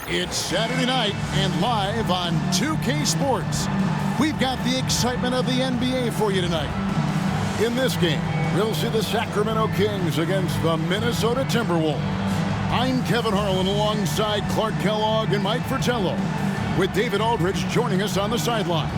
It's Saturday night and live on 2K Sports. We've got the excitement of the NBA for you tonight. In this game, we'll see the Sacramento Kings against the Minnesota Timberwolves. I'm Kevin Harlan alongside Clark Kellogg and Mike Fratello, with David Aldridge joining us on the sideline.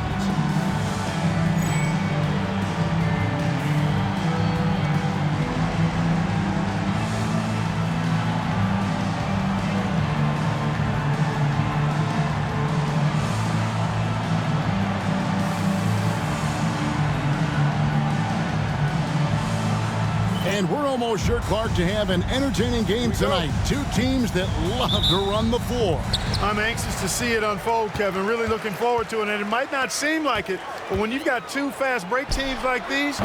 And we're almost sure, Clark, to have an entertaining game tonight. Two teams that love to run the floor. I'm anxious to see it unfold, Kevin. Really looking forward to it. And it might not seem like it, but when you've got two fast break teams like these,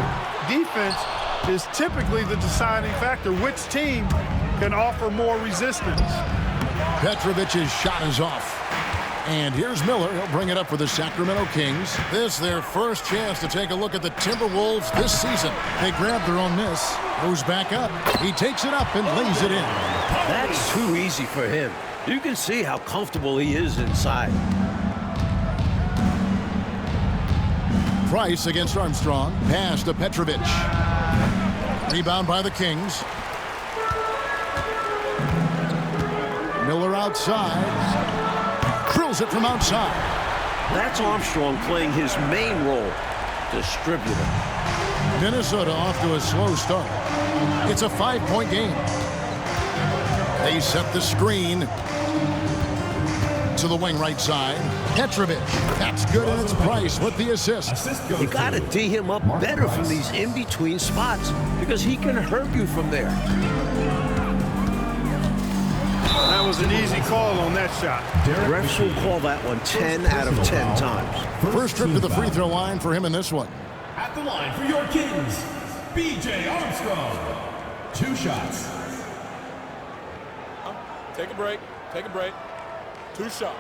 defense is typically the deciding factor. Which team can offer more resistance? Petrovic's shot is off. And here's Miller. He'll bring it up for the Sacramento Kings. This their first chance to take a look at the Timberwolves this season. They grab their own miss. Goes back up. He takes it up and lays it in. That's too easy for him. You can see how comfortable he is inside. Price against Armstrong. Pass to Petrovic. Rebound by the Kings. Miller outside. Drills it from outside. That's Armstrong playing his main role, distributor. Minnesota off to a slow start. It's a 5-point game. They set the screen to the wing right side. Petrovic. That's good, and it's Price with the assist. You got to D him up better from these in-between spots because he can hurt you from there. That was an easy call on that shot. Refs will call that one 10 out of 10 times. First trip to the free throw line for him in this one. At the line for your Kings, B.J. Armstrong. 2 shots. Take a break. Take a break. 2 shots.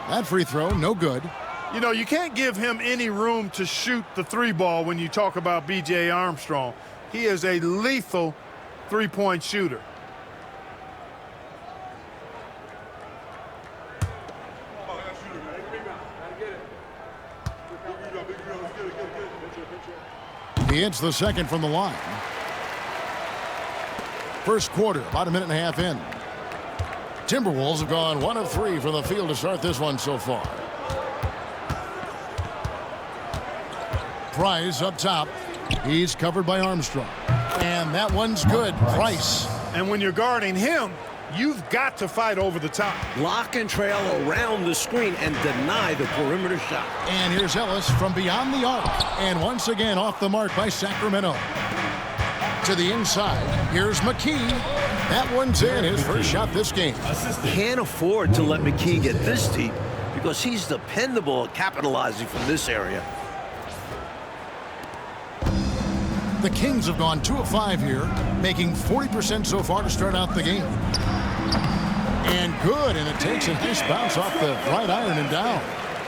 That free throw, no good. You know, you can't give him any room to shoot the 3 ball when you talk about B.J. Armstrong. He is a lethal 3-point shooter. He hits the second from the line. First quarter, about a minute and a half in. Timberwolves have gone 1 of 3 from the field to start this one so far. Price up top. He's covered by Armstrong. And that one's good. Price. And when you're guarding him, you've got to fight over the top. Lock and trail around the screen and deny the perimeter shot. And here's Ellis from beyond the arc. And once again off the mark by Sacramento. To the inside. Here's McKee. That one's in. His first shot this game. Can't afford to let McKee get this deep because he's dependable at capitalizing from this area. The Kings have gone 2 of 5 here, making 40% so far to start out the game. And good, and it takes a nice bounce off the right iron and down.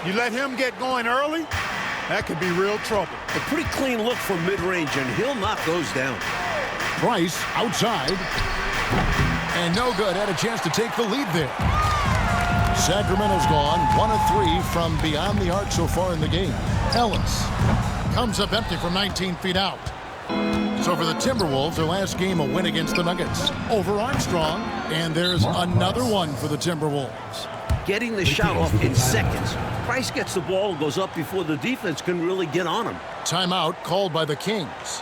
You let him get going early, that could be real trouble. A pretty clean look from mid-range, and he'll knock those down. Price outside. And no good. Had a chance to take the lead there. Sacramento's gone 1 of 3 from beyond the arc so far in the game. Ellis comes up empty from 19 feet out. So for the Timberwolves, their last game, a win against the Nuggets over Armstrong. And there's another one for the Timberwolves. Getting the shot off in seconds. Price gets the ball and goes up before the defense can really get on him. Timeout called by the Kings.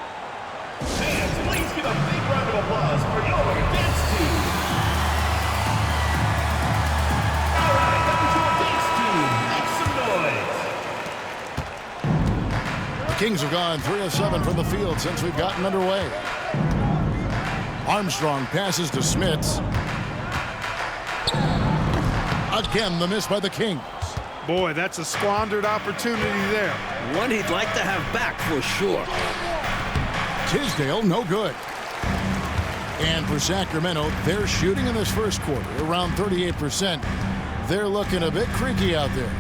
Fans, please give a big round of applause for your dance team. All right, that was your dance team. Make some noise. The Kings have gone 3 of 7 from the field since we've gotten underway. Armstrong passes to Smits. Again, the miss by the Kings. Boy, that's a squandered opportunity there. One he'd like to have back for sure. Tisdale, no good. And for Sacramento, they're shooting in this first quarter around 38%. They're looking a bit creaky out there.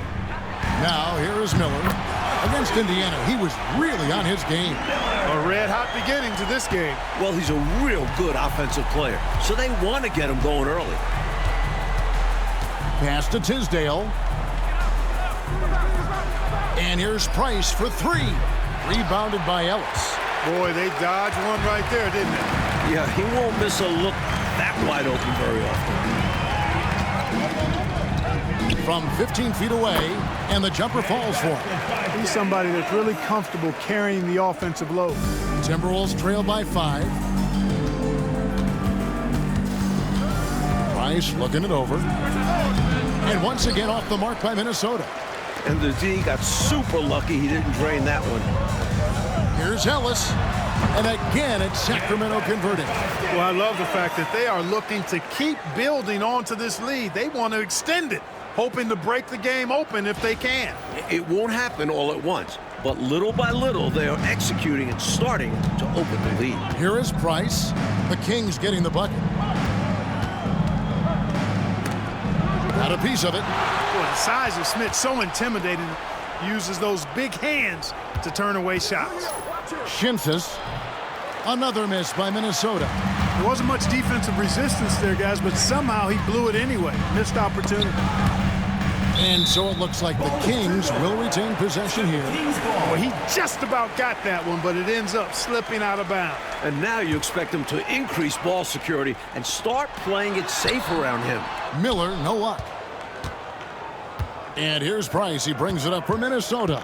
Now, here is Miller. Against Indiana, he was really on his game. A red-hot beginning to this game. Well, he's a real good offensive player, so they want to get him going early. Pass to Tisdale. And here's Price for three. Rebounded by Ellis. Boy, they dodged one right there, didn't they? Yeah, he won't miss a look that wide open very often. From 15 feet away, and the jumper falls for him. He's somebody that's really comfortable carrying the offensive load. Timberwolves trail by 5. Price looking it over. And once again off the mark by Minnesota. And the D got super lucky he didn't drain that one. Here's Ellis. And again, it's Sacramento converting. Well, I love the fact that they are looking to keep building onto this lead. They want to extend it, hoping to break the game open if they can. It won't happen all at once, but little by little, they are executing and starting to open the lead. Here is Price. The Kings getting the bucket. Got a piece of it. Boy, the size of Smith so intimidating. Uses those big hands to turn away shots. Shinsis. Another miss by Minnesota. There wasn't much defensive resistance there, guys, but somehow he blew it anyway. Missed opportunity. And so it looks like the Kings will retain possession here. Well, he just about got that one, but it ends up slipping out of bounds. And now you expect him to increase ball security and start playing it safe around him. Miller, no luck. And here's Price. He brings it up for Minnesota.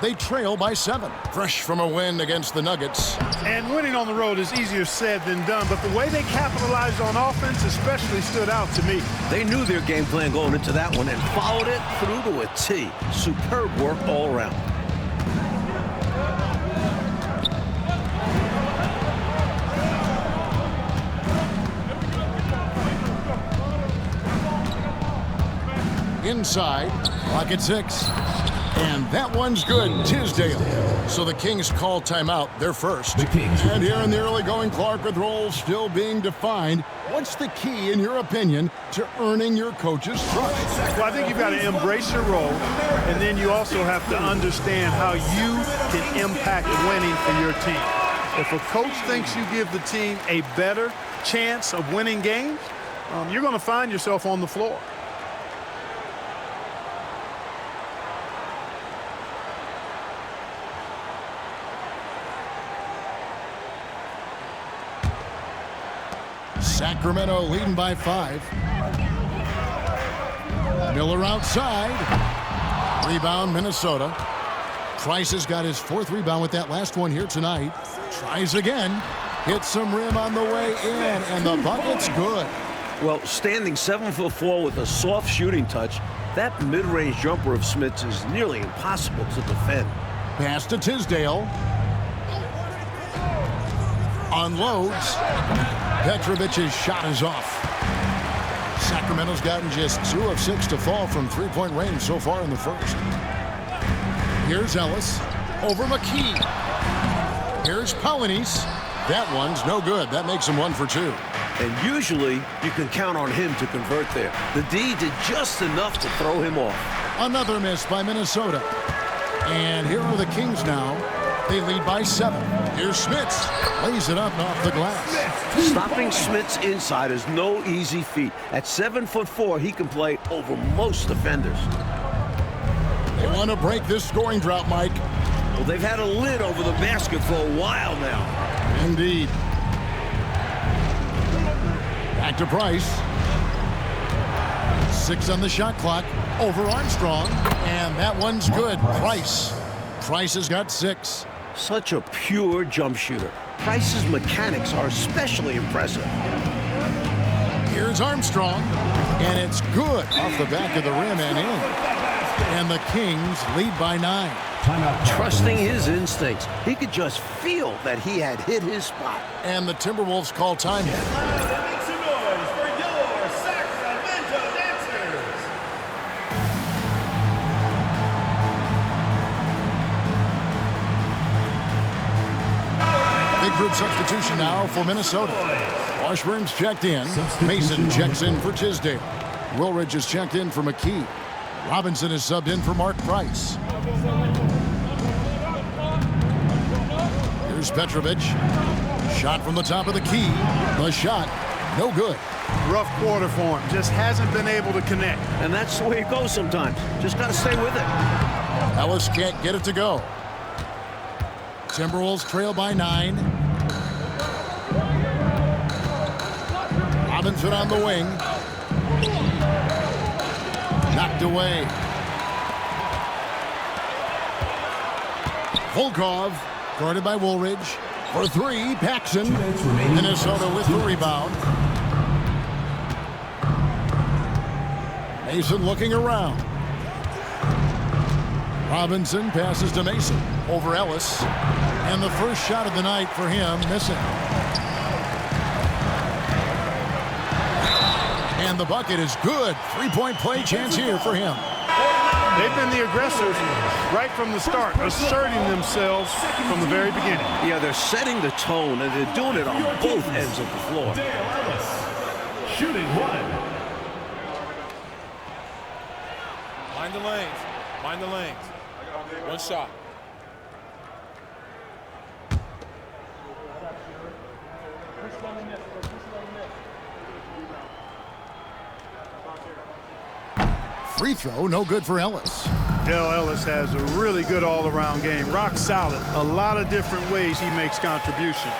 They trail by 7. Fresh from a win against the Nuggets. And winning on the road is easier said than done, but the way they capitalized on offense especially stood out to me. They knew their game plan going into that one and followed it through to a T. Superb work all around. Inside, clock at 6. And that one's good. Tisdale. So the Kings call timeout. They're first. And here in the early going, Clark, with roles still being defined. What's the key, in your opinion, to earning your coach's trust? Well, I think you've got to embrace your role, and then you also have to understand how you can impact winning for your team. If a coach thinks you give the team a better chance of winning games, you're going to find yourself on the floor. Sacramento leading by 5. Miller outside. Rebound, Minnesota. Price has got his 4th rebound with that last one here tonight. Tries again. Hits some rim on the way in, and the bucket's good. Well, standing 7'4" with a soft shooting touch, that mid-range jumper of Smith's is nearly impossible to defend. Pass to Tisdale. Unloads. Petrovic's shot is off. Sacramento's gotten just 2 of 6 to fall from three-point range so far in the first. Here's Ellis over McKee. Here's Polynice. That one's no good. That makes him 1 for 2. And usually you can count on him to convert there. The D did just enough to throw him off. Another miss by Minnesota. And here are the Kings now. They lead by 7. Here's Smits. Lays it up and off the glass. Stopping Smits inside is no easy feat. At 7'4", he can play over most defenders. They want to break this scoring drought, Mike. Well, they've had a lid over the basket for a while now. Indeed. Back to Price. 6 on the shot clock. Over Armstrong. And that one's good. Price has got 6. Such a pure jump shooter. Price's mechanics are especially impressive. Here's Armstrong. And it's good off the back of the rim and in. And the Kings lead by 9. Trusting his instincts, he could just feel that he had hit his spot. And the Timberwolves call time. Make some noise for your Sacramento Dancers. Big group substitution now for Minnesota. Washburn's checked in. Mason checks in for Tisdale. Woolridge is checked in for McKee. Robinson is subbed in for Mark Price. Here's Petrovic. Shot from the top of the key. The shot, no good. Rough quarter for him. Just hasn't been able to connect. And that's the way it goes sometimes. Just got to stay with it. Ellis can't get it to go. Timberwolves trail by 9. Robinson on the wing. Knocked away. Volkov, guarded by Woolridge. For 3, Paxson. Minnesota with the rebound. Mason looking around. Robinson passes to Mason. Over Ellis. And the first shot of the night for him, missing. And the bucket is good. 3-point play chance here for him. They've been the aggressors right from the start, asserting themselves from the very beginning. Yeah, they're setting the tone, and they're doing it on both ends of the floor. Shooting 1. Mind the lanes. Mind the lanes. One shot. Free throw, no good for Ellis. Dale Ellis has a really good all-around game. Rock solid. A lot of different ways he makes contribution.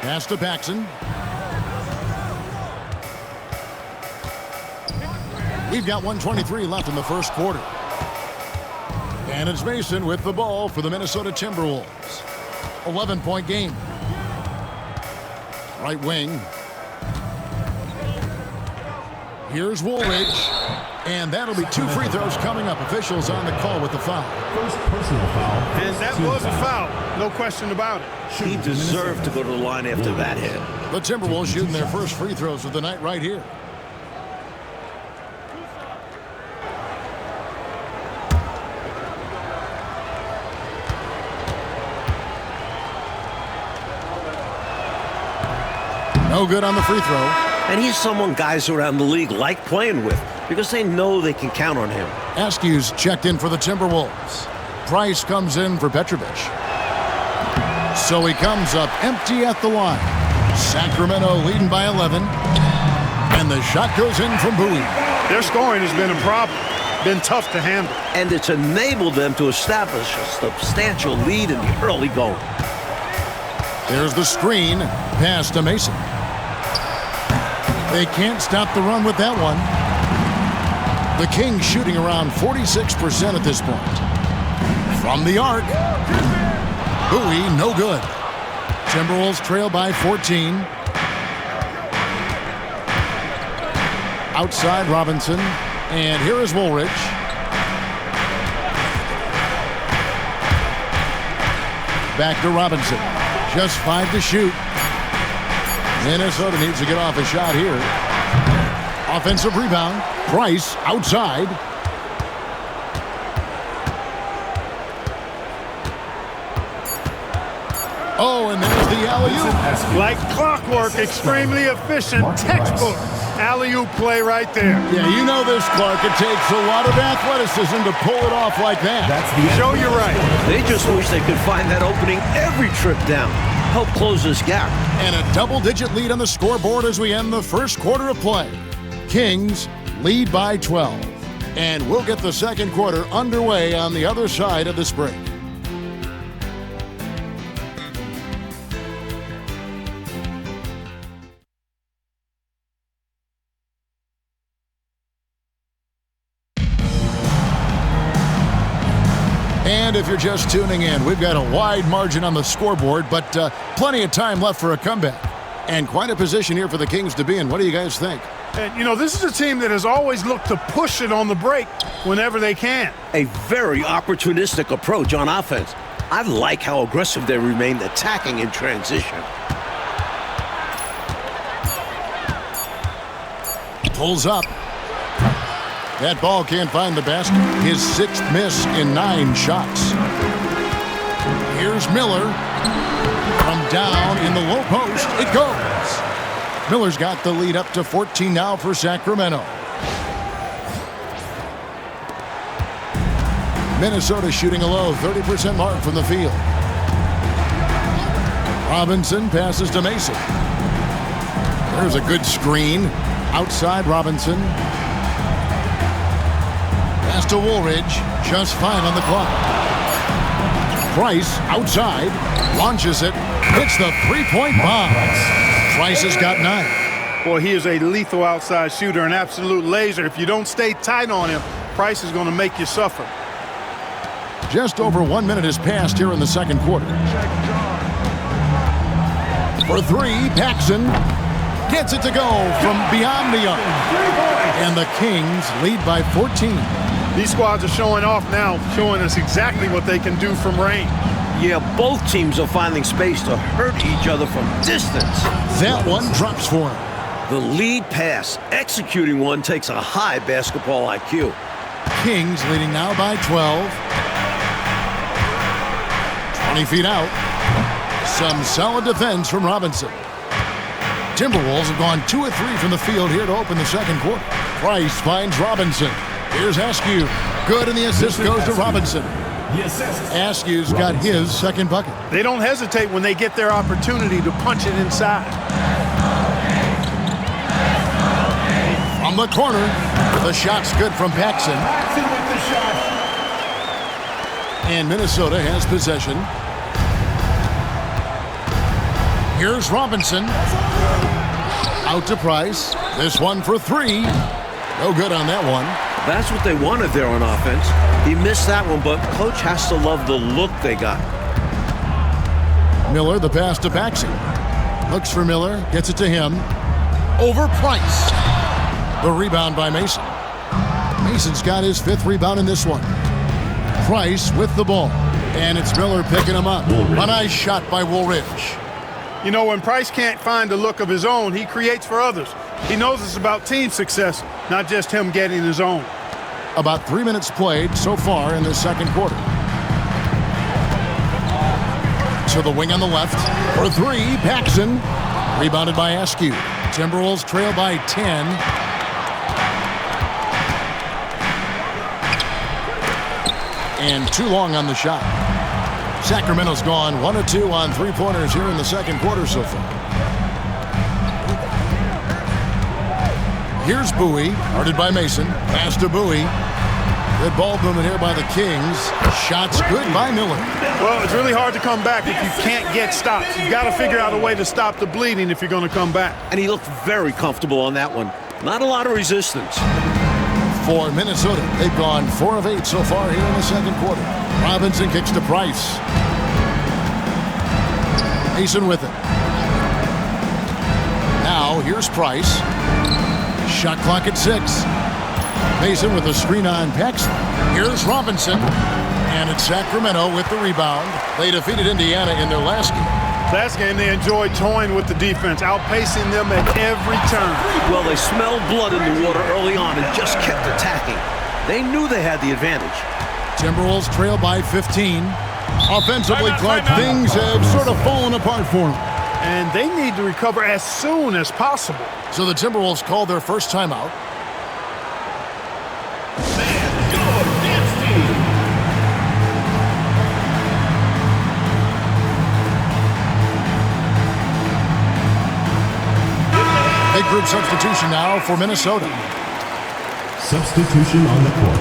Pass to Paxson. We've got 1:23 left in the first quarter. And it's Mason with the ball for the Minnesota Timberwolves. 11-point game. Right wing. Here's Woolridge. And that'll be 2 free throws coming up. Officials on the call with the foul. First personal foul. And that was a foul. No question about it. He deserved to go to the line after that hit. The Timberwolves shooting their first free throws of the night right here. No good on the free throw. And he's someone guys around the league like playing with because they know they can count on him. Askew's checked in for the Timberwolves. Price comes in for Petrovic. So he comes up empty at the line. Sacramento leading by 11. And the shot goes in from Bowie. Their scoring has been a problem. Been tough to handle. And it's enabled them to establish a substantial lead in the early going. There's the screen. Pass to Mason. They can't stop the run with that one. The Kings shooting around 46% at this point. From the arc. Bowie, no good. Timberwolves trail by 14. Outside Robinson. And here is Woolridge. Back to Robinson. Just 5 to shoot. Minnesota needs to get off a shot here. Offensive rebound. Price outside. Oh, and there's the alley-oop. Like clockwork, extremely efficient, textbook alley-oop play right there. Yeah, you know this, Clark. It takes a lot of athleticism to pull it off like that. Show you right. They just wish they could find that opening every trip down. Help close this gap. And a double-digit lead on the scoreboard as we end the first quarter of play. Kings lead by 12. And we'll get the second quarter underway on the other side of this break. And if you're just tuning in, we've got a wide margin on the scoreboard, but plenty of time left for a comeback. And quite a position here for the Kings to be in. What do you guys think? And, you know, this is a team that has always looked to push it on the break whenever they can. A very opportunistic approach on offense. I like how aggressive they remain attacking in transition. Pulls up. That ball can't find the basket. His 6th miss in 9 shots. Here's Miller. From down in the low post, it goes. Miller's got the lead up to 14 now for Sacramento. Minnesota shooting a low 30% mark from the field. Robinson passes to Mason. There's a good screen. Outside Robinson. Pass to Woolridge. Just 5 on the clock. Price outside. Launches it. Hits the three-point bomb. Price has got 9. Boy, he is a lethal outside shooter, an absolute laser. If you don't stay tight on him, Price is going to make you suffer. Just over 1 minute has passed here in the second quarter. For 3, Paxson gets it to go from beyond the arc. And the Kings lead by 14. These squads are showing off now, showing us exactly what they can do from range. Yeah, both teams are finding space to hurt each other from distance. That one drops for him. The lead pass, executing one, takes a high basketball IQ. Kings leading now by 12. 20 feet out. Some solid defense from Robinson. Timberwolves have gone 2 of 3 from the field here to open the second quarter. Price finds Robinson. Here's Askew. Good, and the assist goes to Robinson. Askew's got his second bucket. They don't hesitate when they get their opportunity to punch it inside. From the corner, the shot's good from Paxson. And Minnesota has possession. Here's Robinson. Out to Price. This one for 3. No good on that one. That's what they wanted there on offense. He missed that one, but coach has to love the look they got. Miller, the pass to Paxson. Looks for Miller, gets it to him. Over Price. The rebound by Mason. Mason's got his 5th rebound in this one. Price with the ball. And it's Miller picking him up. A nice shot by Woolridge. You know, when Price can't find the look of his own, he creates for others. He knows it's about team success, not just him getting his own. About 3 minutes played so far in the second quarter. To the wing on the left. For 3, Paxson. Rebounded by Askew. Timberwolves trail by 10. And too long on the shot. Sacramento's gone 1 of 2 on 3-pointers here in the second quarter so far. Here's Bowie, guarded by Mason. Pass to Bowie. Good ball movement here by the Kings. Shots good by Miller. Well, it's really hard to come back if you can't get stops. You've got to figure out a way to stop the bleeding if you're going to come back. And he looked very comfortable on that one. Not a lot of resistance. For Minnesota, they've gone 4 of 8 so far here in the second quarter. Robinson kicks to Price. Mason with it. Now, here's Price. Shot clock at 6. Mason with a screen on Paxson. Here's Robinson. And it's Sacramento with the rebound. They defeated Indiana in their last game. Last game, they enjoyed toying with the defense, outpacing them at every turn. Well, they smelled blood in the water early on and just kept attacking. They knew they had the advantage. Timberwolves trail by 15. Offensively, Clark, things have sort of fallen apart for them. And they need to recover as soon as possible. So the Timberwolves called their first timeout. Big group substitution now for Minnesota. Substitution on the court.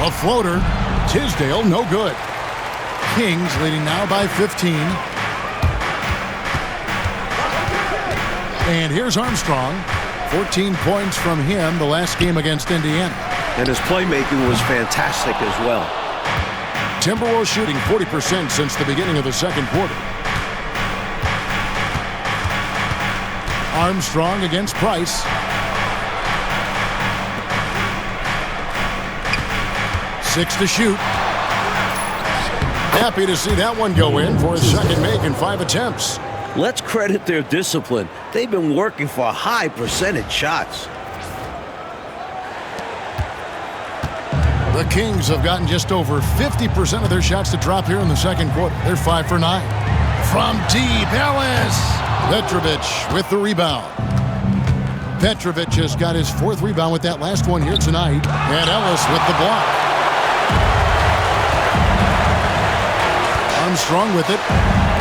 A floater. Tisdale, no good. Kings leading now by 15. And here's Armstrong. 14 points from him the last game against Indiana. And his playmaking was fantastic as well. Timberwolves shooting 40% since the beginning of the second quarter. Armstrong against Price. Six to shoot. Happy to see that one go in for his second make in 5 attempts. Let's credit their discipline. They've been working for high percentage shots. The Kings have gotten just over 50% of their shots to drop here in the second quarter. They're 5 for 9. From deep, Ellis. Petrovic with the rebound. Petrovic has got his 4th rebound with that last one here tonight. And Ellis with the block. Armstrong with it.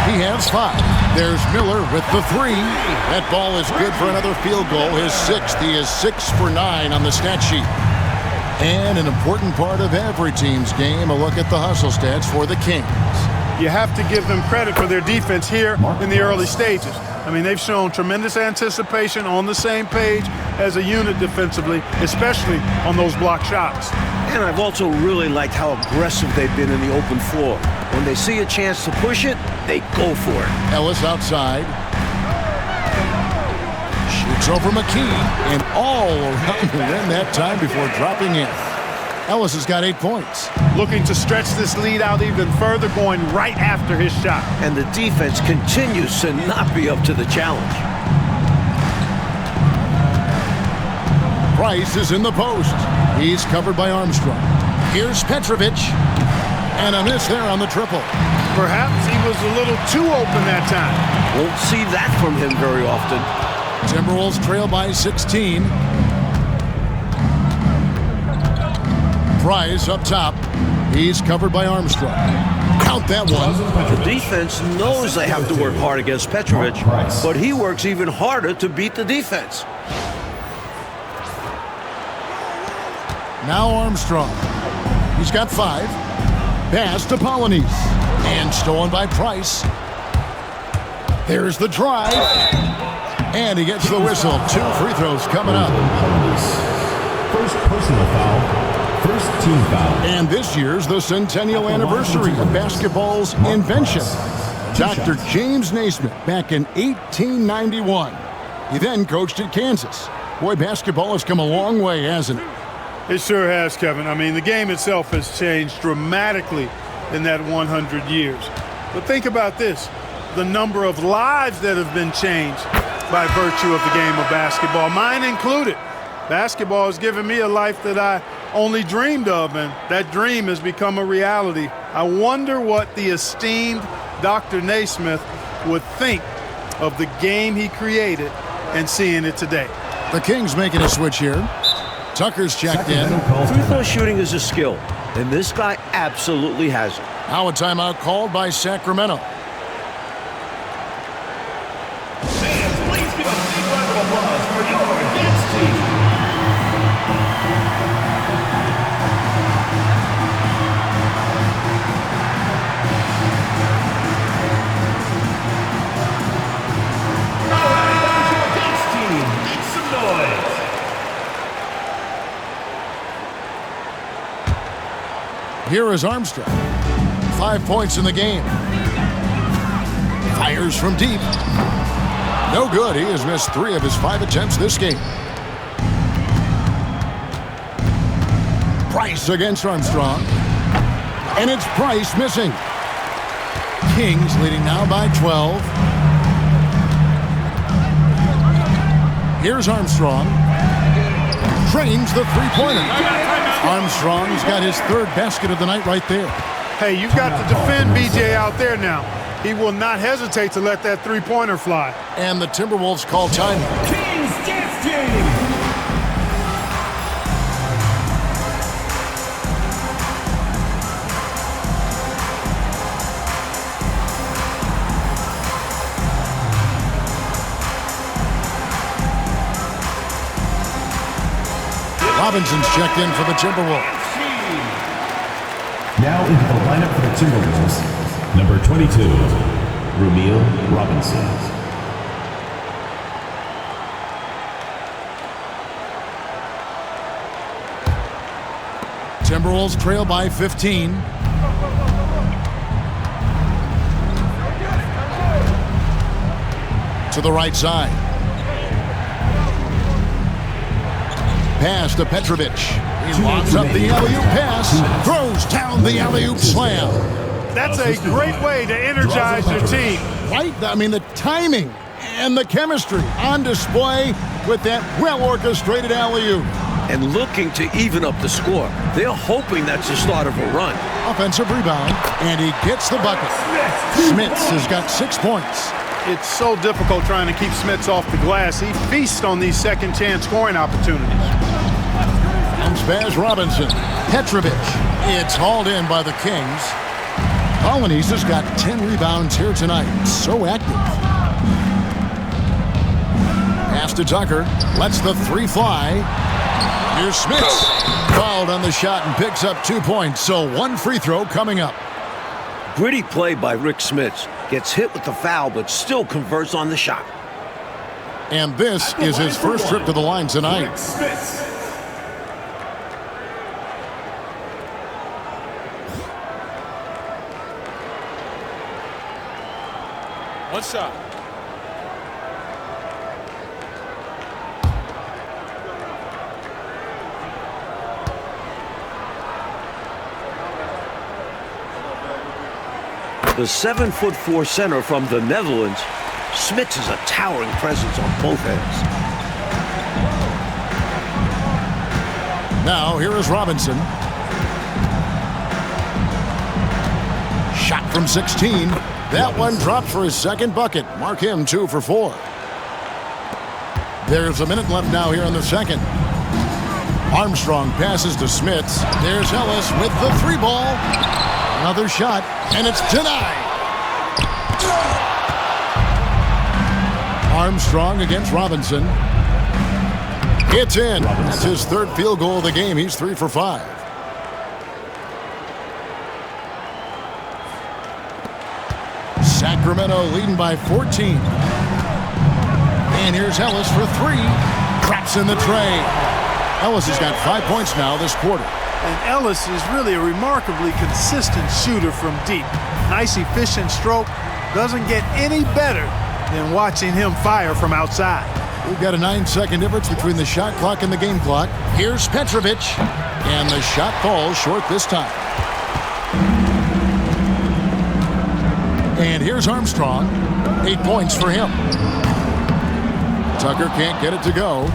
He has 5. There's Miller with the 3. That ball is good for another field goal. His 6th. He is 6 for 9 on the stat sheet. And an important part of every team's game, a look at the hustle stats for the Kings. You have to give them credit for their defense here in the early stages. I mean, they've shown tremendous anticipation, on the same page as a unit defensively, especially on those block shots. And I've also really liked how aggressive they've been in the open floor. When they see a chance to push it, they go for it. Ellis outside. Shoots over McKee, and all around the rim that time before dropping in. Ellis has got 8 points. Looking to stretch this lead out even further, going right after his shot. And the defense continues to not be up to the challenge. Price is in the post. He's covered by Armstrong. Here's Petrovic. And a miss there on the triple. Perhaps he was a little too open that time. Won't see that from him very often. Timberwolves trail by 16. Price up top. He's covered by Armstrong. Count that one. The defense knows they have to work hard against Petrovic, but he works even harder to beat the defense. Now Armstrong. He's got 5. Pass to Polonese. And stolen by Price. There's the drive. And he gets the whistle. 2 free throws coming up. First personal foul. First team foul. And this year's the centennial anniversary of basketball's invention. Dr. James Naismith back in 1891. He then coached at Kansas. Boy, basketball has come a long way, hasn't it? It sure has, Kevin. I mean, the game itself has changed dramatically in that 100 years. But think about this. The number of lives that have been changed by virtue of the game of basketball, mine included. Basketball has given me a life that I only dreamed of, and that dream has become a reality. I wonder what the esteemed Dr. Naismith would think of the game he created and seeing it today. The Kings making a switch here. Tucker's checked in. Free throw shooting is a skill, and this guy absolutely has it. Now a timeout called by Sacramento. Fans, please give a big round of applause for your dance team. All right, that is your dance team. Make some noise. Here is Armstrong. 5 points in the game. Fires from deep. No good. He has missed 3 of his 5 attempts this game. Price against Armstrong. And it's Price missing. Kings leading now by 12. Here's Armstrong. Trains the three-pointer. Armstrong's got his 3rd basket of the night right there. Hey, you've got to defend BJ out there now. He will not hesitate to let that three-pointer fly. And the Timberwolves call time. Kings dance team. Robinson's checked in for the Timberwolves. Now into the lineup for the Timberwolves, number 22, Rumeal Robinson. Timberwolves trail by 15. To the right side. Pass to Petrovic. He lobs up the alley-oop pass. Throws down the alley-oop slam. That's a great way to energize your team. Right? I mean, the timing and the chemistry on display with that well-orchestrated alley-oop. And looking to even up the score. They're hoping that's the start of a run. Offensive rebound, and he gets the bucket. Smits has got 6 points. It's so difficult trying to keep Smits off the glass. He feasts on these second-chance scoring opportunities. And Spaz Robinson. Petrovic. It's hauled in by the Kings. Colonies has got 10 rebounds here tonight. So active. Pass to Tucker. Lets the three fly. Here's Smits. Fouled on the shot and picks up 2 points. So one free throw coming up. Gritty play by Rick Smits. Gets hit with the foul, but still converts on the shot. And this is his first trip to the line tonight. Rick Smits. One shot. The 7'4" center from the Netherlands, Smits is a towering presence on both ends. Now here is Robinson. Shot from 16. That one dropped for his second bucket. Mark him 2 for 4. There's a minute left now here in the second. Armstrong passes to Smits. There's Ellis with the 3 ball. Another shot, and it's denied. Armstrong against Robinson. It's in. That's his third field goal of the game. He's 3 for 5. Sacramento leading by 14. And here's Ellis for 3. Traps in the tray. Ellis has got 5 points now this quarter. And Ellis is really a remarkably consistent shooter from deep. Nice, efficient stroke. Doesn't get any better than watching him fire from outside. We've got a 9-second difference between the shot clock and the game clock. Here's Petrovic. And the shot falls short this time. And here's Armstrong. 8 points for him. Tucker can't get it to go.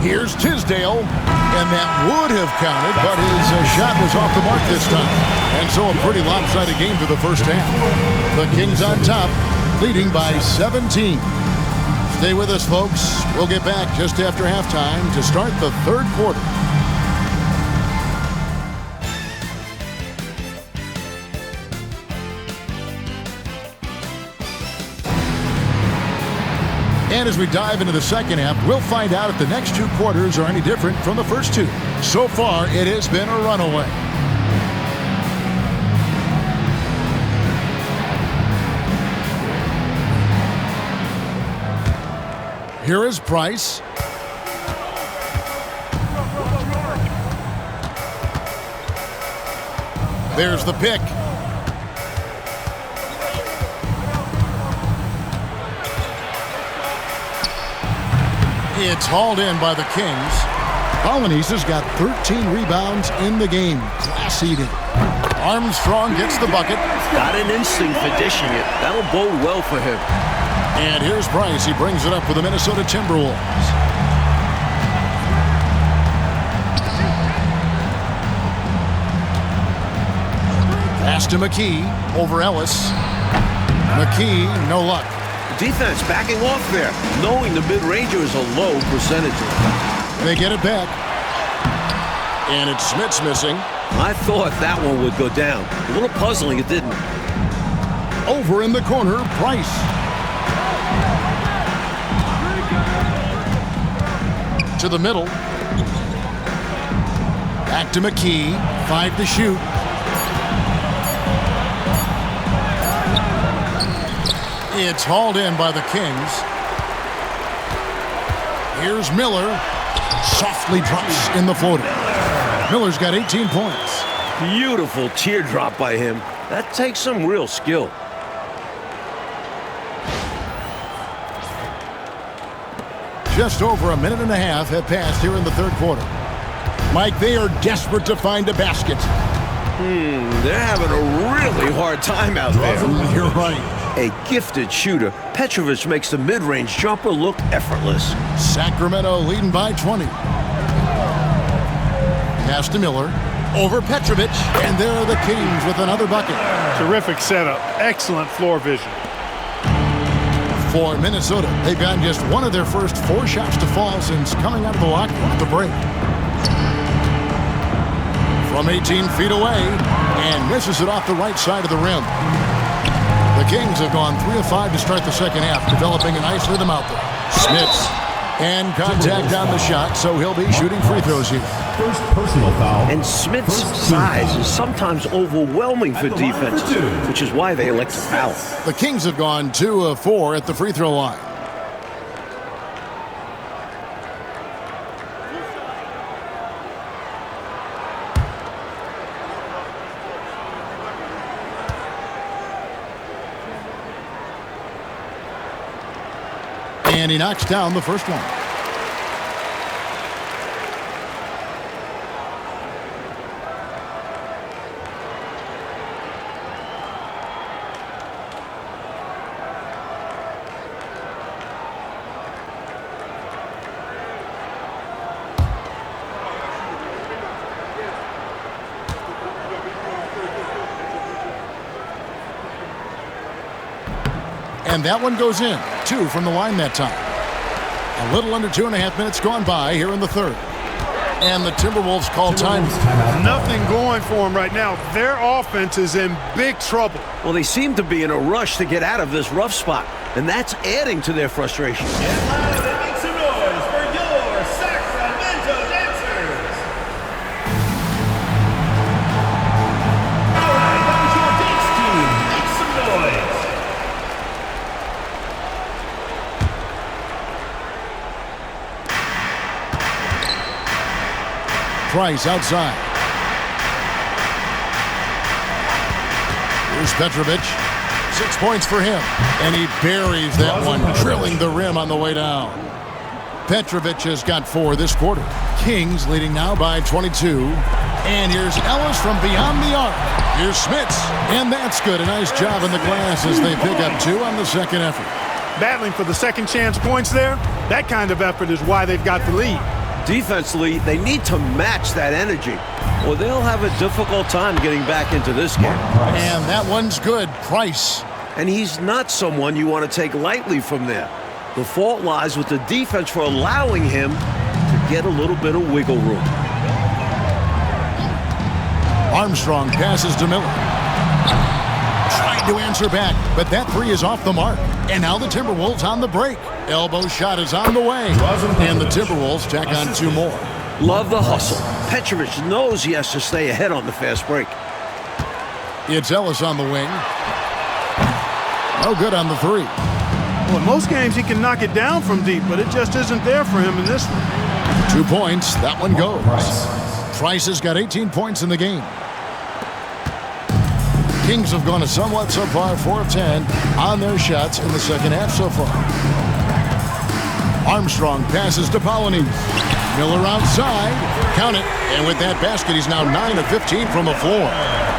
Here's Tisdale, and that would have counted, but his shot was off the mark this time. And so a pretty lopsided game for the first half. The Kings on top, leading by 17. Stay with us, folks. We'll get back just after halftime to start the third quarter. And as we dive into the second half, we'll find out if the next 2 quarters are any different from the first 2. So far, it has been a runaway. Here is Price. There's the pick. It's hauled in by the Kings. Colonies has got 13 rebounds in the game. Class eating. Armstrong gets the bucket. Got an instinct for dishing it. That'll bode well for him. And here's Price. He brings it up for the Minnesota Timberwolves. Pass to McKee over Ellis. McKee, no luck. Defense backing off there, knowing the mid-ranger is a low percentage. They get it back. And it's Smits missing. I thought that one would go down. A little puzzling it didn't. Over in the corner, Price. To the middle. Back to McKee. 5 to shoot. It's hauled in by the Kings. Here's Miller. Softly drops in the floater. Miller's got 18 points. Beautiful teardrop by him. That takes some real skill. Just over a minute and a half have passed here in the third quarter. Mike, they are desperate to find a basket. They're having a really hard time out there. You're right. A gifted shooter, Petrovic makes the mid-range jumper look effortless. Sacramento leading by 20. Pass to Miller. over Petrovic. And there are the Kings with another bucket. Terrific setup. Excellent floor vision. For Minnesota, they've gotten just one of their first 4 shots to fall since coming out of the locker room at the break. From 18 feet away, and misses it off the right side of the rim. The Kings have gone 3 of 5 to start the second half, developing a nice rhythm out there. Smith, and contact on the shot, so he'll be shooting free throws here. First personal foul. And Smith's size is sometimes overwhelming for defense, which is why they elect to foul. The Kings have gone 2 of 4 at the free throw line. And he knocks down the first one. And that one goes in. 2 from the line that time. A little under 2.5 minutes gone by here in the third. And the Timberwolves call time. Nothing going for them right now. Their offense is in big trouble. Well, they seem to be in a rush to get out of this rough spot, and that's adding to their frustration. Get loud and make some noise for your Sacramento dancers. All right, that was your dance team. Make some noise. Price outside. Here's Petrovic. 6 points for him. And he buries that one, drilling the rim on the way down. Petrovic has got 4 this quarter. Kings leading now by 22. And here's Ellis from beyond the arc. Here's Smits. And that's good. A nice job in the glass as they pick up 2 on the second effort. Battling for the second chance points there. That kind of effort is why they've got the lead. Defensively, they need to match that energy, or they'll have a difficult time getting back into this game. And that one's good. Price. And he's not someone you want to take lightly from there. The fault lies with the defense for allowing him to get a little bit of wiggle room. Armstrong passes to Miller. Trying to answer back, but that 3 is off the mark. And now the Timberwolves on the break. Elbow shot is on the way. And the Timberwolves tack on 2 more. Love the hustle. Petrovic knows he has to stay ahead on the fast break. It's Ellis on the wing. No good on the 3. Well, in most games he can knock it down from deep, but it just isn't there for him in this one. 2 points. That one goes. Price has got 18 points in the game. Kings have gone a somewhat subpar 4 of 10 on their shots in the second half so far. Armstrong passes to Polonese. Miller outside. Count it. And with that basket, he's now 9 of 15 from the floor.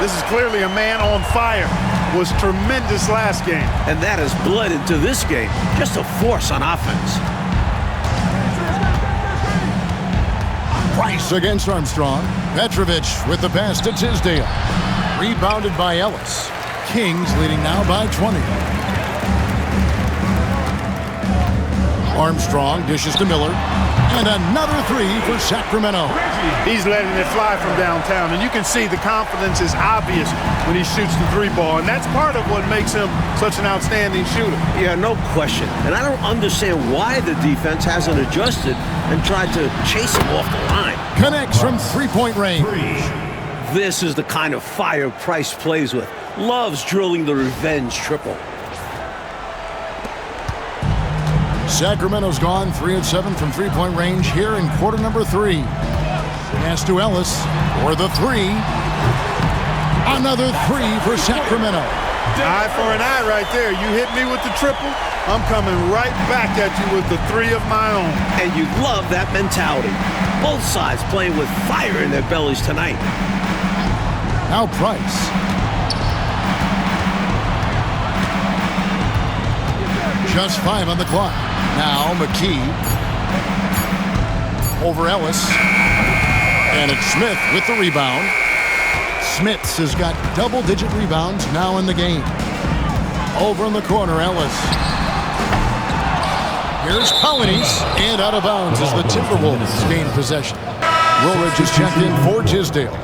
This is clearly a man on fire. Was tremendous last game. And that has bled into this game. Just a force on offense. Price against Armstrong. Petrovic with the pass to Tisdale. Rebounded by Ellis. Kings leading now by 20. Armstrong dishes to Miller. And another 3 for Sacramento. He's letting it fly from downtown, and you can see the confidence is obvious when he shoots the 3 ball, and that's part of what makes him such an outstanding shooter. Yeah, no question. And I don't understand why the defense hasn't adjusted and tried to chase him off the line. Connects from 3-point range. This is the kind of fire Price plays with. Loves drilling the revenge triple. Sacramento's gone 3 of 7 from 3-point range here in quarter number 3. Pass to Ellis for the 3. Another 3 for Sacramento. Eye for an eye right there. You hit me with the triple, I'm coming right back at you with the 3 of my own. And you love that mentality. Both sides playing with fire in their bellies tonight. Now Price. Just 5 on the clock. Now McKee. Over Ellis. And it's Smith with the rebound. Smits has got double-digit rebounds now in the game. Over in the corner, Ellis. Here's Colonies, and out of bounds as the Timberwolves gain possession. Woolridge is checked in for Tisdale.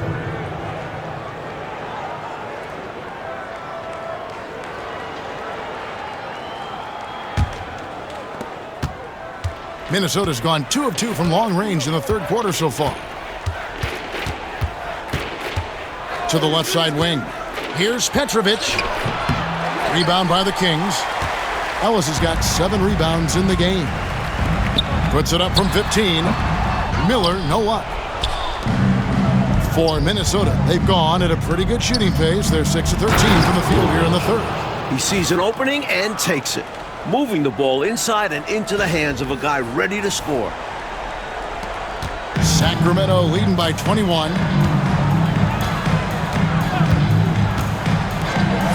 Minnesota's gone 2 of 2 from long range in the third quarter so far. To the left side wing. Here's Petrovic. Rebound by the Kings. Ellis has got 7 rebounds in the game. Puts it up from 15. Miller, no luck. For Minnesota, they've gone at a pretty good shooting pace. They're 6 of 13 from the field here in the third. He sees an opening and takes it, moving the ball inside and into the hands of a guy ready to score. Sacramento leading by 21.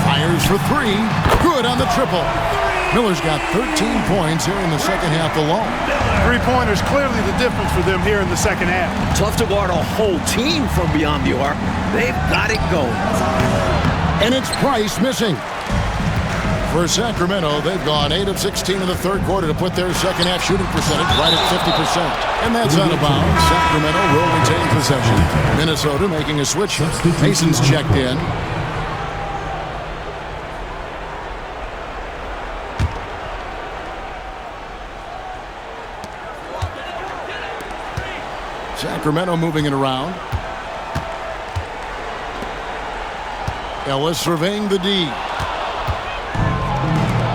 Fires for 3. Good on the triple. Miller's got 13 points here in the second half alone. Three-pointers clearly the difference for them here in the second half. Tough to guard a whole team from beyond the arc. They've got it going. And it's Price missing. For Sacramento, they've gone 8 of 16 in the third quarter to put their second half shooting percentage right at 50%. And that's out of bounds. Sacramento will retain possession. Minnesota making a switch. Mason's checked in. Sacramento moving it around. Ellis surveying the D.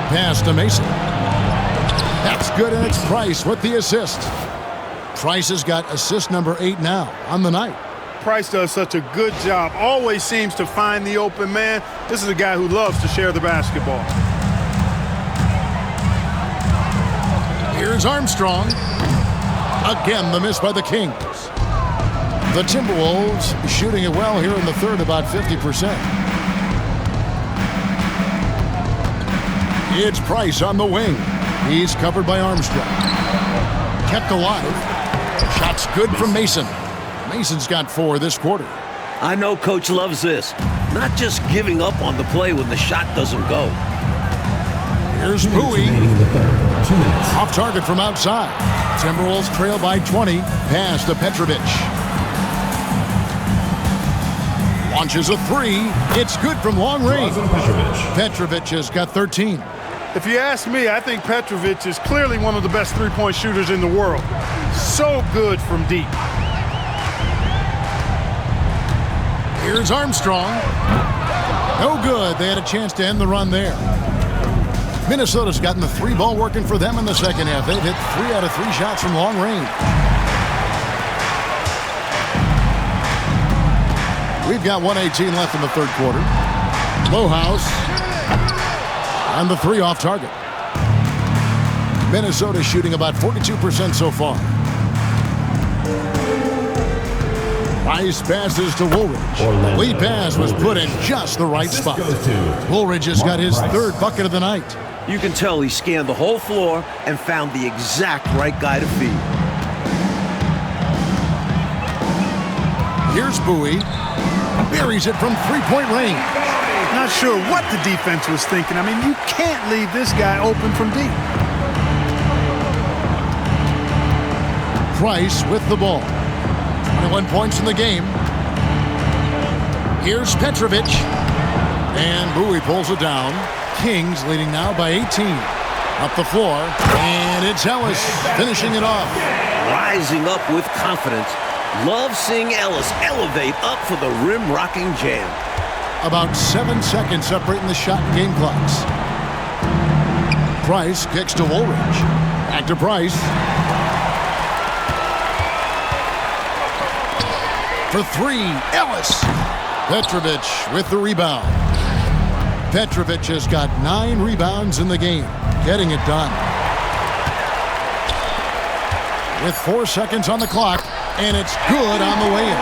Pass to Mason. That's good, and it's Price with the assist. Price has got assist number 8 now on the night. Price does such a good job. Always seems to find the open man. This is a guy who loves to share the basketball. Here's Armstrong. Again, the miss by the Kings. The Timberwolves shooting it well here in the third, about 50%. It's Price on the wing. He's covered by Armstrong. Kept alive. Shots good from Mason. Mason's got 4 this quarter. I know Coach loves this. Not just giving up on the play when the shot doesn't go. Here's Bowie. Off target from outside. Timberwolves trail by 20. Pass to Petrovic. Launches a 3. It's good from long range. Petrovic has got 13. If you ask me, I think Petrovic is clearly one of the best three-point shooters in the world. So good from deep. Here's Armstrong. No good. They had a chance to end the run there. Minnesota's gotten the 3-ball working for them in the second half. They've hit 3 out of 3 shots from long range. We've got 1:18 left in the third quarter. Lowhouse. And the 3 off target. Minnesota shooting about 42% so far. Price passes to Woolridge. Lead pass was put in just the right spot. Woolridge has got his 3rd bucket of the night. You can tell he scanned the whole floor and found the exact right guy to feed. Here's Bowie. Buries it from 3-point range. Not sure what the defense was thinking. I mean, you can't leave this guy open from deep. Price with the ball. 21 points in the game. Here's Petrovic. And Bowie pulls it down. Kings leading now by 18. Up the floor. And it's Ellis finishing it off. Rising up with confidence. Love seeing Ellis elevate up for the rim-rocking jam. About 7 seconds separating the shot and game clocks. Price kicks to Woolridge. Back to Price. For 3, Ellis. Petrovic with the rebound. Petrovic has got 9 rebounds in the game, getting it done. With 4 seconds on the clock, and it's good on the way in.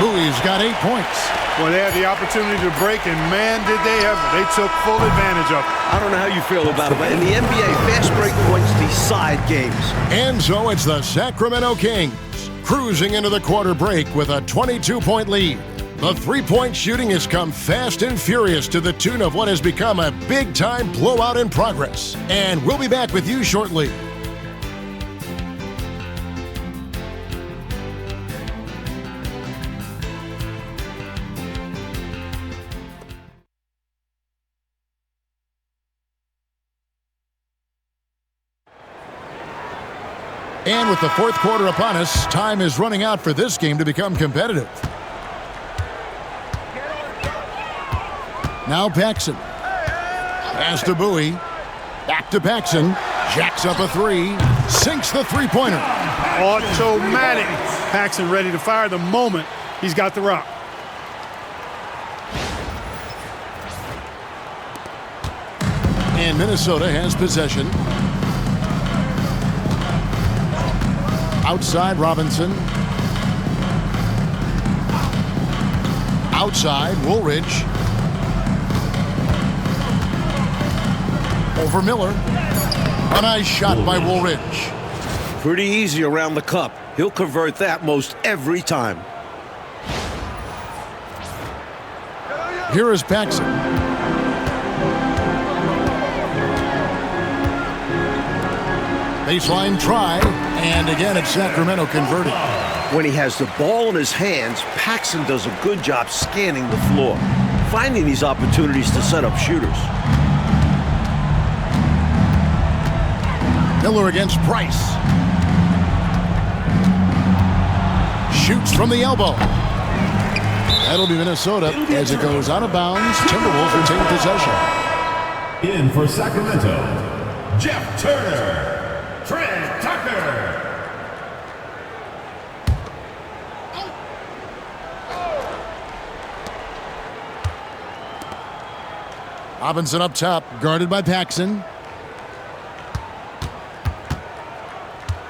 Bowie's got 8 points. Well, they had the opportunity to break, and man, did they ever. They took full advantage of it. I don't know how you feel about it, but in the NBA, fast break points decide games. And so it's the Sacramento Kings cruising into the quarter break with a 22-point lead. The three-point shooting has come fast and furious to the tune of what has become a big-time blowout in progress. And we'll be back with you shortly. And with the fourth quarter upon us, time is running out for this game to become competitive. Now Paxson. Pass to Bowie. Back to Paxson. Jacks up a three. Sinks the three-pointer. Automatic. Paxson ready to fire the moment he's got the rock. And Minnesota has possession. Outside Robinson. Outside Woolridge. Over Miller. A nice shot by Woolridge. Pretty easy around the cup. He'll convert that most every time. Here is Paxson. Baseline try, and again it's Sacramento converted. When he has the ball in his hands, Paxson does a good job scanning the floor, finding these opportunities to set up shooters. Miller against Price. Shoots from the elbow. That'll be Minnesota as it goes out of bounds. Timberwolves retain possession. In for Sacramento, Jeff Turner, Trent Tucker. Robinson up top, guarded by Paxson.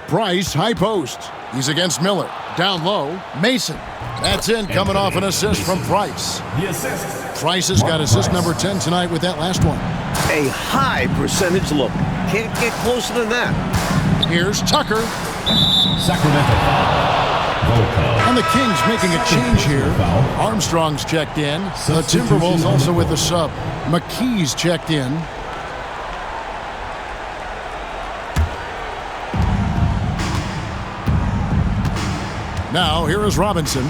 Price, high post. He's against Miller. Down low, Mason. That's in, coming off an assist from Price. The assist. Price has got assist number 10 tonight with that last one. A high percentage look. Can't get closer than that. Here's Tucker. Sacramento foul. Roll call. And the Kings making a change here. Armstrong's checked in. The Timberwolves also with the sub. McKee's checked in. Now, here is Robinson.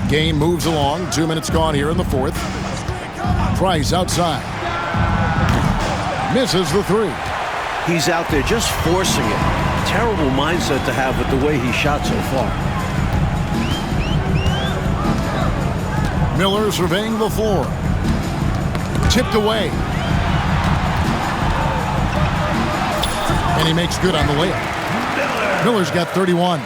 Game moves along. 2 minutes gone here in the fourth. Price outside. Misses the three. He's out there just forcing it. Terrible mindset to have with the way he shot so far. Miller surveying the floor. Tipped away. And he makes good on the layup. Miller's got 31.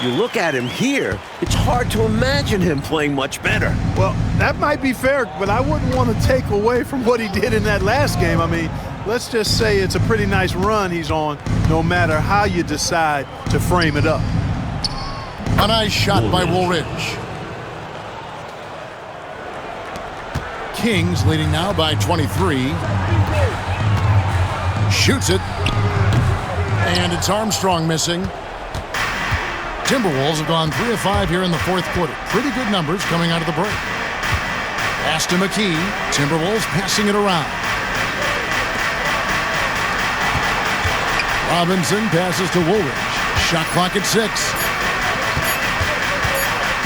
You look at him here, it's hard to imagine him playing much better. Well, that might be fair, but I wouldn't want to take away from what he did in that last game. I mean, let's just say it's a pretty nice run he's on, no matter how you decide to frame it up. A nice shot by Woolridge. Kings leading now by 23. Shoots it. And it's Armstrong missing. Timberwolves have gone 3 of 5 here in the fourth quarter. Pretty good numbers coming out of the break. Pass to McKee. Timberwolves passing it around. Robinson passes to Woolridge. Shot clock at 6.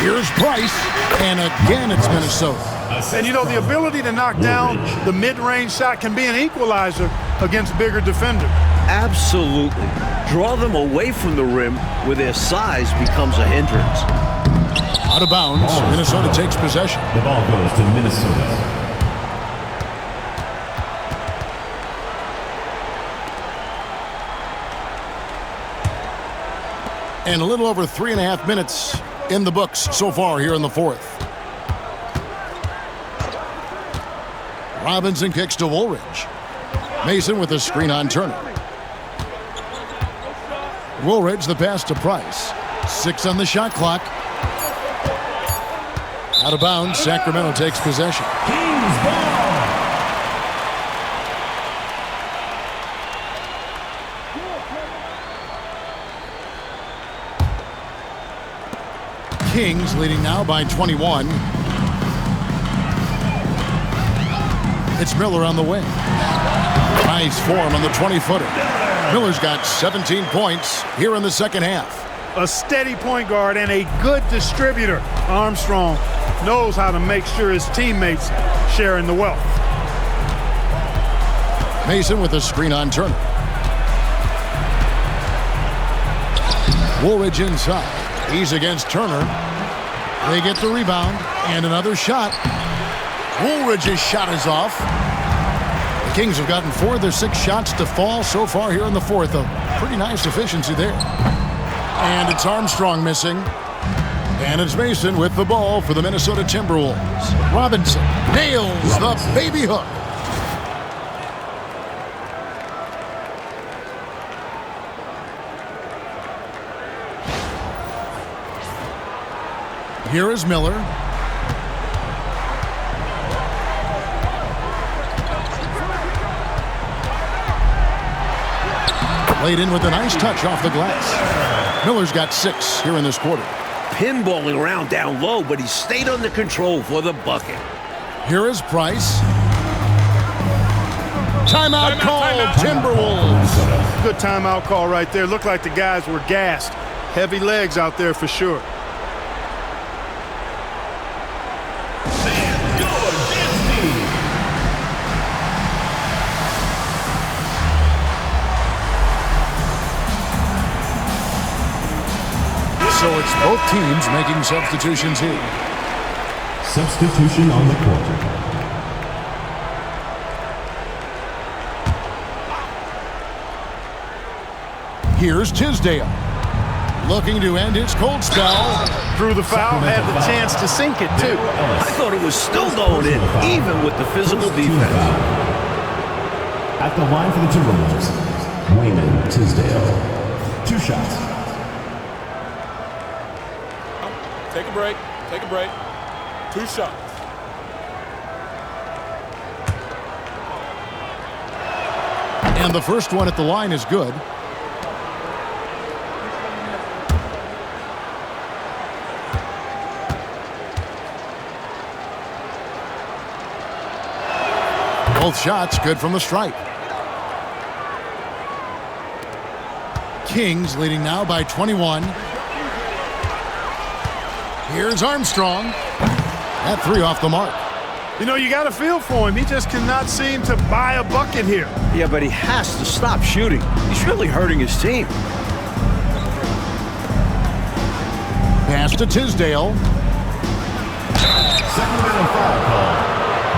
Here's Price. And again it's Minnesota. And you know, the ability to knock down the mid-range shot can be an equalizer against bigger defenders. Absolutely. Draw them away from the rim where their size becomes a hindrance. Out of bounds. Minnesota takes possession. The ball goes to Minnesota. And a little over 3.5 minutes in the books so far here in the fourth. Robinson kicks to Woolridge. Mason with a screen on Turner. Woolridge the pass to Price. 6 on the shot clock. Out of bounds, Sacramento takes possession. Kings ball. Kings leading now by 21. It's Miller on the wing. Nice form on the 20-footer. Miller's got 17 points here in the second half. A steady point guard and a good distributor. Armstrong knows how to make sure his teammates share in the wealth. Mason with a screen on Turner. Woolridge inside. He's against Turner. They get the rebound and another shot. Woolridge's shot is off. The Kings have gotten 4 of their 6 shots to fall so far here in the fourth. A pretty nice efficiency there. And it's Armstrong missing. And it's Mason with the ball for the Minnesota Timberwolves. Robinson nails the baby hook. Here is Miller. Laid in with a nice touch off the glass. Miller's got 6 here in this quarter. Pinballing around down low, but he stayed under control for the bucket. Here is Price. Timeout call, Timberwolves. Good timeout call right there. Looked like the guys were gassed. Heavy legs out there for sure. So it's both teams making substitutions here. Substitution on the court. Here's Tisdale. Looking to end his cold spell. Drew the foul, had the chance to sink it too. I thought it was still going in, even with the physical defense. At the line for the Timberwolves, Wayman Tisdale. 2 shots. Take a break. Take a break. 2 shots. And the first one at the line is good. Both shots good from the stripe. Kings leading now by 21. Here's Armstrong. That 3 off the mark. You know, you got a feel for him. He just cannot seem to buy a bucket here. Yeah, but he has to stop shooting. He's really hurting his team. Pass to Tisdale. Sacramento foul call.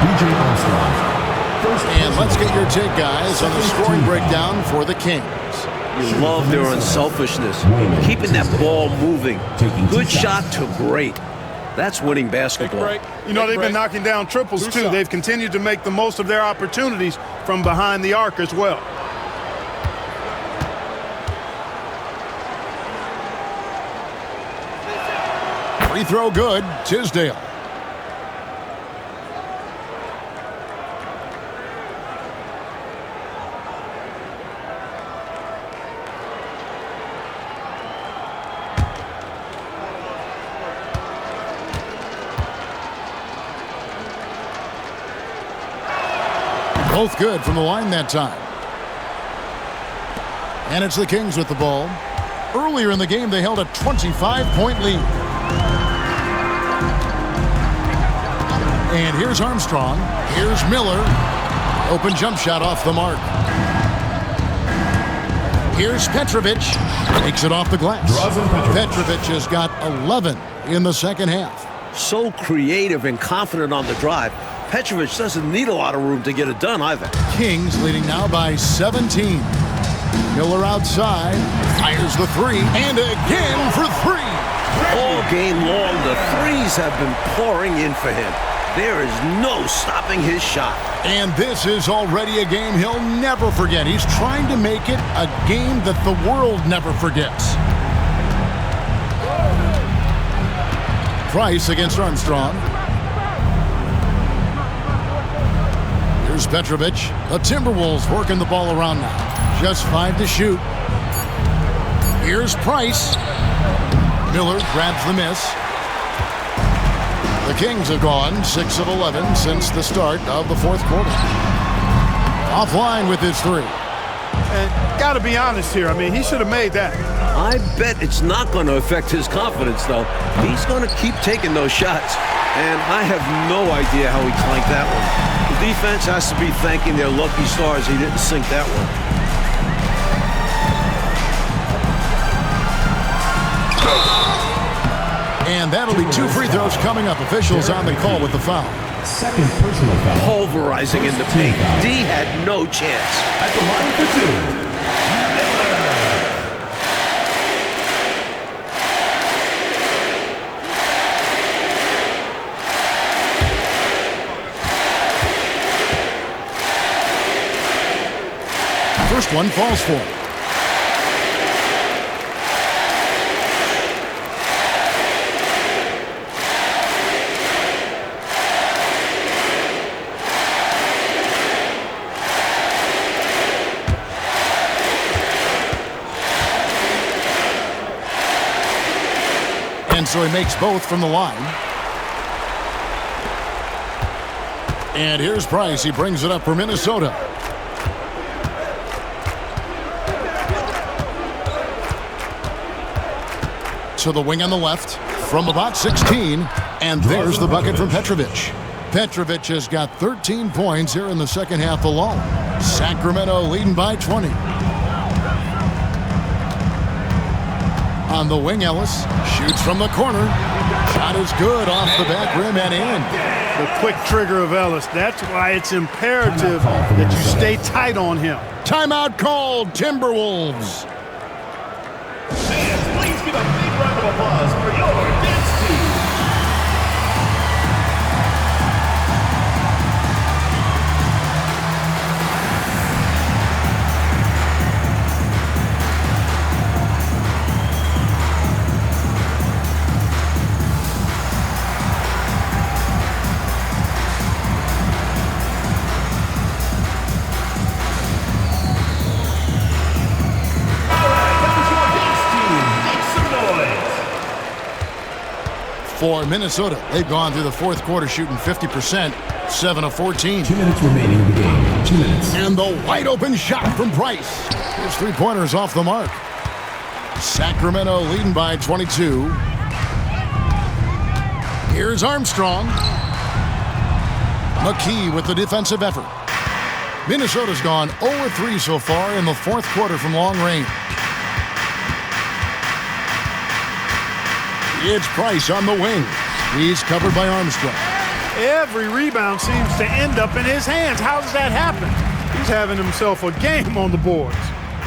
B.J. Armstrong. And let's get your take, guys, on the scoring breakdown for the Kings. You love their unselfishness, keeping that ball moving. Good shot to great. That's winning basketball. You know, they've been knocking down triples too. They've continued to make the most of their opportunities from behind the arc as well. Free throw good. Tisdale. Both good from the line that time. And it's the Kings with the ball. Earlier in the game, they held a 25-point lead. And here's Armstrong. Here's Miller. Open jump shot off the mark. Here's Petrovic. Takes it off the glass. Petrovic has got 11 in the second half. So creative and confident on the drive. Petrovic doesn't need a lot of room to get it done either. Kings leading now by 17. Miller outside. Fires the 3. And again for 3. All game long, the threes have been pouring in for him. There is no stopping his shot. And this is already a game he'll never forget. He's trying to make it a game that the world never forgets. Price against Armstrong. Here's Petrovic. The Timberwolves working the ball around now. Just 5 to shoot. Here's Price. Miller grabs the miss. The Kings have gone 6 of 11 since the start of the fourth quarter. Offline with his three. And got to be honest here. I mean, he should have made that. I bet it's not going to affect his confidence, though. He's going to keep taking those shots. And I have no idea how he clanked that one. The defense has to be thanking their lucky stars he didn't sink that one. And that'll be 2 free throws coming up. Officials on the call with the foul. Second personal foul. Pulverizing in the paint. D had no chance. At the line for 2. First one falls for him. And so he makes both from the line. And here's Price. He brings it up for Minnesota. To the wing on the left from about 16. And there's the bucket from Petrovic. Petrovic has got 13 points here in the second half alone. Sacramento leading by 20. On the wing, Ellis shoots from the corner. Shot is good off the back rim and in. The quick trigger of Ellis. That's why it's imperative that you stay tight on him. Timeout called, Timberwolves. Fans, please give a big round of applause for your dance team. For Minnesota, they've gone through the fourth quarter shooting 50%, 7 of 14. 2 minutes remaining in the game. 2 minutes. And the wide open shot from Price. His three-pointers off the mark. Sacramento leading by 22. Here's Armstrong. McKee with the defensive effort. Minnesota's gone 0-3 so far in the fourth quarter from long range. It's Price on the wing. He's covered by Armstrong. Every rebound seems to end up in his hands. How does that happen? He's having himself a game on the boards.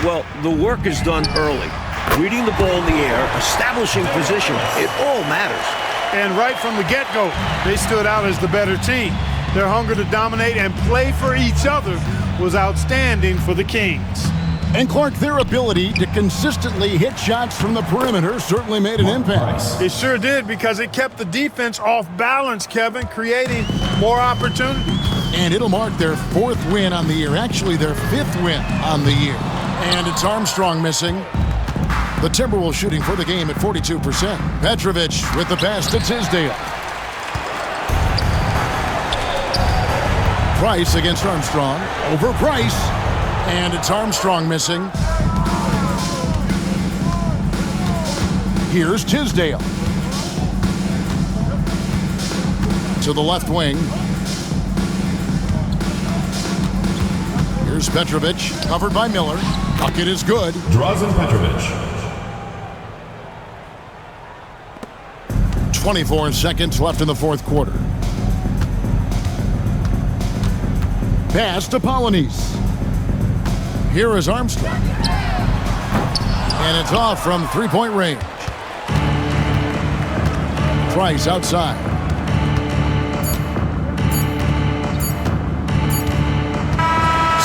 Well, the work is done early. Reading the ball in the air, establishing position, it all matters. And right from the get-go, they stood out as the better team. Their hunger to dominate and play for each other was outstanding for the Kings. And Clark, their ability to consistently hit shots from the perimeter certainly made an impact. It sure did, because it kept the defense off balance, Kevin, creating more opportunities. And it'll mark their fourth win on the year, actually their fifth win on the year. And it's Armstrong missing. The Timberwolves shooting for the game at 42%. Petrovic with the pass to Tisdale. Price against Armstrong. Over Price. And it's Armstrong missing. Here's Tisdale. To the left wing. Here's Petrovic, covered by Miller. Bucket is good. Draws in Petrovic. 24 seconds left in the fourth quarter. Pass to Polonese. Here is Armstrong. And it's off from three-point range. Price outside.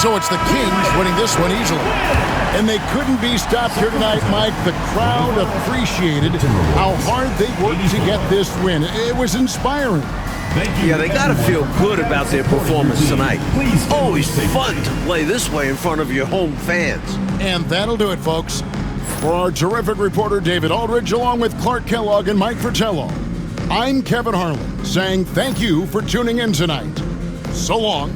So it's the Kings winning this one easily. And they couldn't be stopped here tonight, Mike. The crowd appreciated how hard they worked to get this win. It was inspiring. Yeah, they got to feel good about their performance tonight. Always fun to play this way in front of your home fans. And that'll do it, folks. For our terrific reporter, David Aldridge, along with Clark Kellogg and Mike Fratello, I'm Kevin Harlan. saying thank you for tuning in tonight. So long